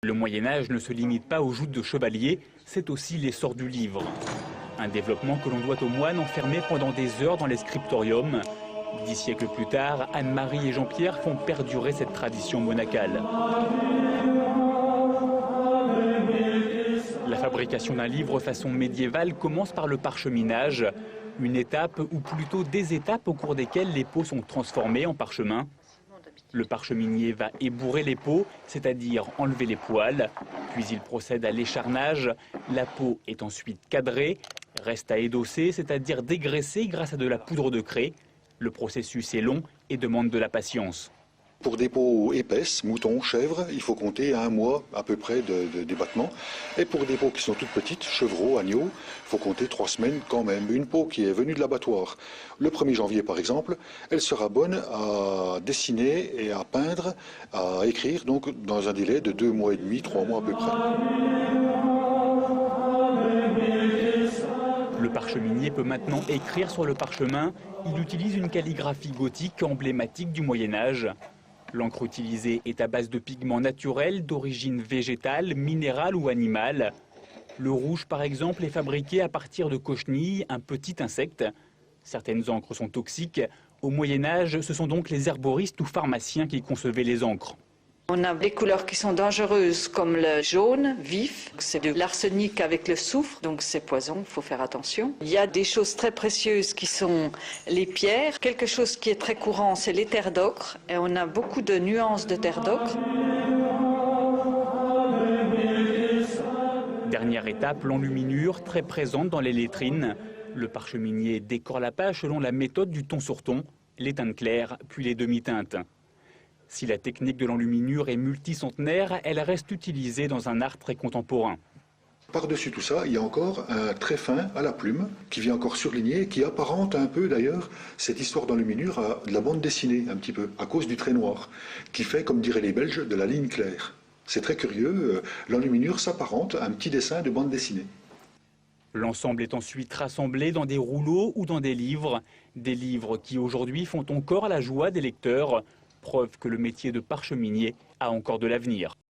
Le Moyen-Âge ne se limite pas aux joutes de chevaliers, c'est aussi l'essor du livre. Un développement que l'on doit aux moines enfermés pendant des heures dans les scriptoriums. 10 siècles plus tard, Anne-Marie et Jean-Pierre font perdurer cette tradition monacale. La fabrication d'un livre façon médiévale commence par le parcheminage, une étape ou plutôt des étapes au cours desquelles les peaux sont transformées en parchemin. Le parcheminier va ébourrer les peaux, c'est-à-dire enlever les poils, puis il procède à l'écharnage. La peau est ensuite cadrée, reste à édosser, c'est-à-dire dégraisser grâce à de la poudre de craie. Le processus est long et demande de la patience. Pour des peaux épaisses, moutons, chèvres, il faut compter 1 mois à peu près de débattement. Et pour des peaux qui sont toutes petites, chevreaux, agneaux, il faut compter 3 semaines quand même. Une peau qui est venue de l'abattoir le 1er janvier par exemple, elle sera bonne à dessiner et à peindre, à écrire, donc dans un délai de 2 mois et demi, 3 mois à peu près. Le parcheminier peut maintenant écrire sur le parchemin. Il utilise une calligraphie gothique emblématique du Moyen-Âge. L'encre utilisée est à base de pigments naturels d'origine végétale, minérale ou animale. Le rouge, par exemple, est fabriqué à partir de cochenille, un petit insecte. Certaines encres sont toxiques. Au Moyen-Âge, ce sont donc les herboristes ou pharmaciens qui concevaient les encres. On a des couleurs qui sont dangereuses comme le jaune vif, c'est de l'arsenic avec le soufre, donc c'est poison, il faut faire attention. Il y a des choses très précieuses qui sont les pierres. Quelque chose qui est très courant, c'est les terres d'ocre, et on a beaucoup de nuances de terres d'ocre. Dernière étape, l'enluminure, très présente dans les lettrines. Le parcheminier décore la page selon la méthode du ton sur ton, les teintes claires, puis les demi-teintes. Si la technique de l'enluminure est multicentenaire, elle reste utilisée dans un art très contemporain. Par-dessus tout ça, il y a encore un trait fin à la plume qui vient encore surligner, qui apparente un peu d'ailleurs cette histoire d'enluminure à de la bande dessinée un petit peu, à cause du trait noir, qui fait, comme diraient les Belges, de la ligne claire. C'est très curieux, l'enluminure s'apparente à un petit dessin de bande dessinée. L'ensemble est ensuite rassemblé dans des rouleaux ou dans des livres qui aujourd'hui font encore la joie des lecteurs. Preuve que le métier de parcheminier a encore de l'avenir.